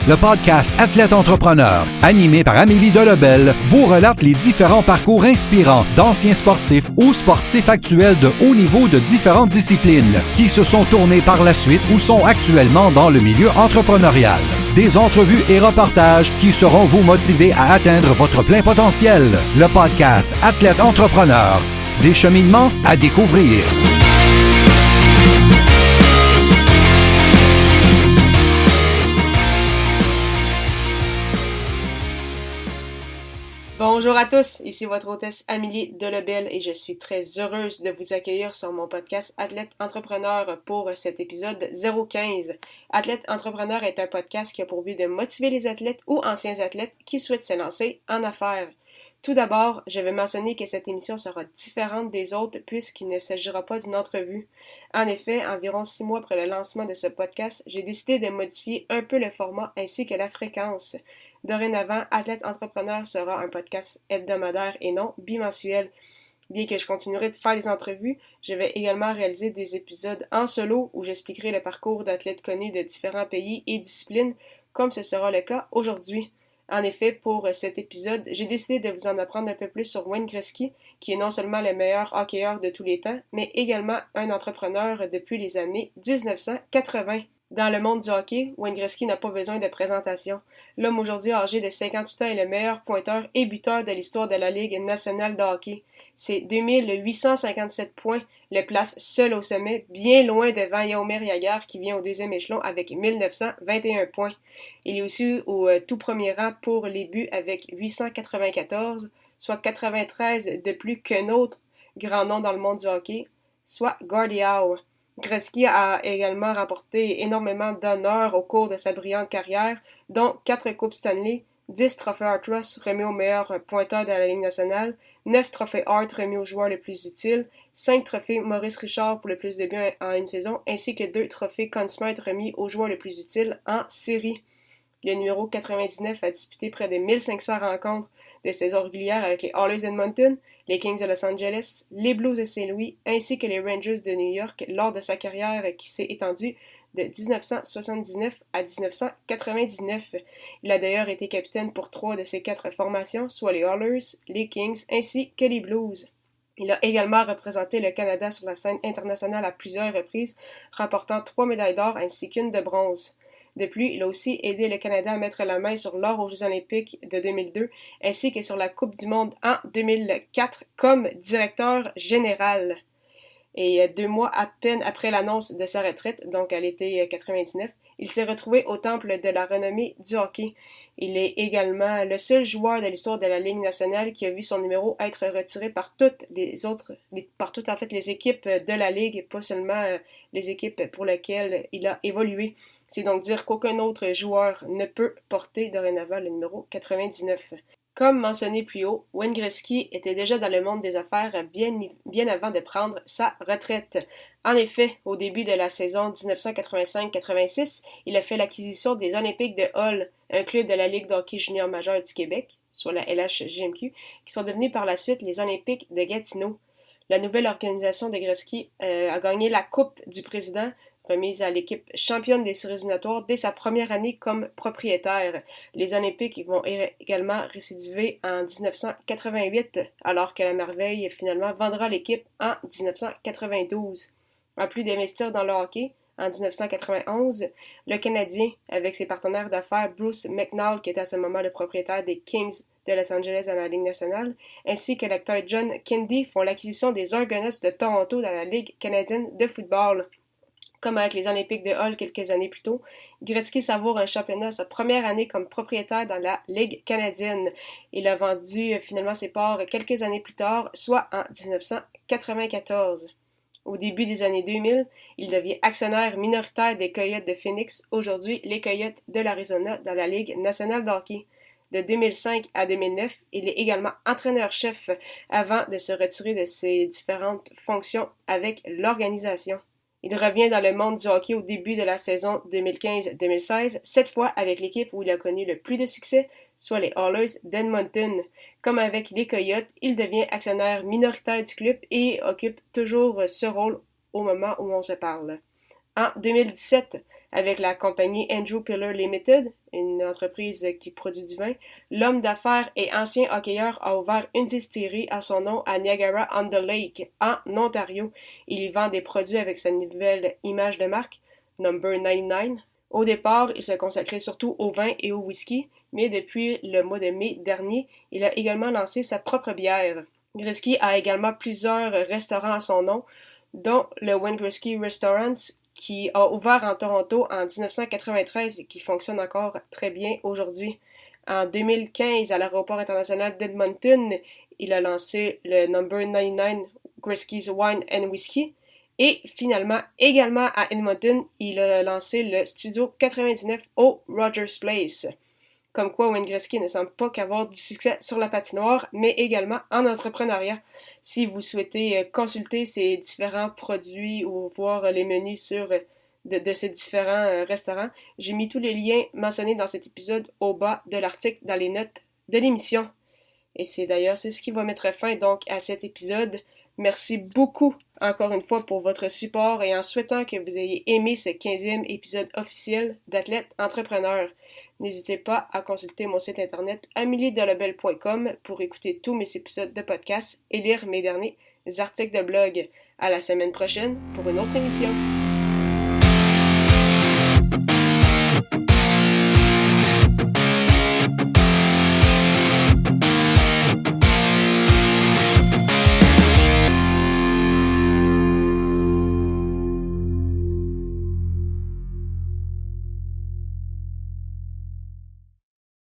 Le podcast Athlète Entrepreneur, animé par Amélie Delobel, vous relate les différents parcours inspirants d'anciens sportifs ou sportifs actuels de haut niveau de différentes disciplines qui se sont tournés par la suite ou sont actuellement dans le milieu entrepreneurial. Des entrevues et reportages qui sauront vous motiver à atteindre votre plein potentiel. Le podcast Athlète Entrepreneur, des cheminements à découvrir. Bonjour à tous, ici votre hôtesse Amélie Delobel et je suis très heureuse de vous accueillir sur mon podcast Athlète Entrepreneur pour cet épisode 015. Athlète Entrepreneur est un podcast qui a pour but de motiver les athlètes ou anciens athlètes qui souhaitent se lancer en affaires. Tout d'abord, je vais mentionner que cette émission sera différente des autres puisqu'il ne s'agira pas d'une entrevue. En effet, environ 6 mois après le lancement de ce podcast, j'ai décidé de modifier un peu le format ainsi que la fréquence. Dorénavant, Athlète Entrepreneur sera un podcast hebdomadaire et non bimensuel. Bien que je continuerai de faire des entrevues, je vais également réaliser des épisodes en solo où j'expliquerai le parcours d'athlètes connus de différents pays et disciplines, comme ce sera le cas aujourd'hui. En effet, pour cet épisode, j'ai décidé de vous en apprendre un peu plus sur Wayne Gretzky, qui est non seulement le meilleur hockeyeur de tous les temps, mais également un entrepreneur depuis les années 1980. Dans le monde du hockey, Wayne Gretzky n'a pas besoin de présentation. L'homme aujourd'hui âgé de 58 ans est le meilleur pointeur et buteur de l'histoire de la Ligue nationale de hockey. Ses 2857 points le placent seul au sommet, bien loin devant Jaromir Jagr qui vient au deuxième échelon avec 1921 points. Il est aussi au tout premier rang pour les buts avec 894, soit 93 de plus qu'un autre grand nom dans le monde du hockey, soit Gordie Howe. Gretzky a également remporté énormément d'honneurs au cours de sa brillante carrière, dont 4 Coupes Stanley, 10 trophées Hart Ross remis au meilleur pointeur de la Ligue nationale, 9 trophées Hart remis au joueur le plus utile, 5 trophées Maurice Richard pour le plus de buts en une saison, ainsi que 2 trophées Conn Smythe remis au joueur le plus utile en série. Le numéro 99 a disputé près de 1500 rencontres de saison régulière avec les Oilers d'Edmonton, les Kings de Los Angeles, les Blues de Saint-Louis ainsi que les Rangers de New York lors de sa carrière qui s'est étendue de 1979 à 1999. Il a d'ailleurs été capitaine pour 3 de ces 4 formations, soit les Oilers, les Kings ainsi que les Blues. Il a également représenté le Canada sur la scène internationale à plusieurs reprises, remportant 3 médailles d'or ainsi qu'une de bronze. De plus, il a aussi aidé le Canada à mettre la main sur l'or aux Jeux olympiques de 2002, ainsi que sur la Coupe du monde en 2004 comme directeur général. Et 2 mois à peine après l'annonce de sa retraite, donc à l'été 99, il s'est retrouvé au temple de la renommée du hockey. Il est également le seul joueur de l'histoire de la Ligue nationale qui a vu son numéro être retiré par toutes les équipes de la Ligue, pas seulement les équipes pour lesquelles il a évolué. C'est donc dire qu'aucun autre joueur ne peut porter dorénavant le numéro 99. Comme mentionné plus haut, Wayne Gretzky était déjà dans le monde des affaires bien avant de prendre sa retraite. En effet, au début de la saison 1985-86, il a fait l'acquisition des Olympiques de Hull, un club de la Ligue de hockey junior majeur du Québec, soit la LHJMQ, qui sont devenus par la suite les Olympiques de Gatineau. La nouvelle organisation de Gretzky a gagné la Coupe du Président, remise à l'équipe championne des séries éliminatoires dès sa première année comme propriétaire. Les Olympiques vont également récidiver en 1988, alors que la Merveille finalement vendra l'équipe en 1992. En plus d'investir dans le hockey, en 1991, le Canadien, avec ses partenaires d'affaires Bruce McNall, qui était à ce moment le propriétaire des Kings de Los Angeles dans la Ligue nationale, ainsi que l'acteur John Kennedy font l'acquisition des Argonauts de Toronto dans la Ligue canadienne de football. Comme avec les Olympiques de Hull quelques années plus tôt, Gretzky savoure un championnat sa première année comme propriétaire dans la Ligue canadienne. Il a vendu finalement ses parts quelques années plus tard, soit en 1994. Au début des années 2000, il devient actionnaire minoritaire des Coyotes de Phoenix, aujourd'hui les Coyotes de l'Arizona dans la Ligue nationale de hockey. De 2005 à 2009, il est également entraîneur-chef avant de se retirer de ses différentes fonctions avec l'organisation. Il revient dans le monde du hockey au début de la saison 2015-2016, cette fois avec l'équipe où il a connu le plus de succès, soit les Oilers d'Edmonton. Comme avec les Coyotes, il devient actionnaire minoritaire du club et occupe toujours ce rôle au moment où on se parle. En 2017, Avec la compagnie Andrew Peller Limited, une entreprise qui produit du vin, l'homme d'affaires et ancien hockeyeur a ouvert une distillerie à son nom à Niagara-on-the-Lake, en Ontario. Il y vend des produits avec sa nouvelle image de marque, Number 99. Au départ, il se consacrait surtout au vin et au whisky, mais depuis le mois de mai dernier, il a également lancé sa propre bière. Gretzky a également plusieurs restaurants à son nom, dont le Wayne Gretzky Restaurants, qui a ouvert en Toronto en 1993 et qui fonctionne encore très bien aujourd'hui. En 2015, à l'aéroport international d'Edmonton, il a lancé le Number 99 Gretzky's Wine and Whiskey. Et finalement, également à Edmonton, il a lancé le Studio 99 au Rogers Place. Comme quoi Wayne Gretzky ne semble pas qu'avoir du succès sur la patinoire, mais également en entrepreneuriat. Si vous souhaitez consulter ces différents produits ou voir les menus de ces différents restaurants, j'ai mis tous les liens mentionnés dans cet épisode au bas de l'article dans les notes de l'émission. Et c'est ce qui va mettre fin donc à cet épisode. Merci beaucoup encore une fois pour votre support et en souhaitant que vous ayez aimé ce 15e épisode officiel d'Athlète Entrepreneur. N'hésitez pas à consulter mon site internet améliedelobel.com pour écouter tous mes épisodes de podcast et lire mes derniers articles de blog. À la semaine prochaine pour une autre émission.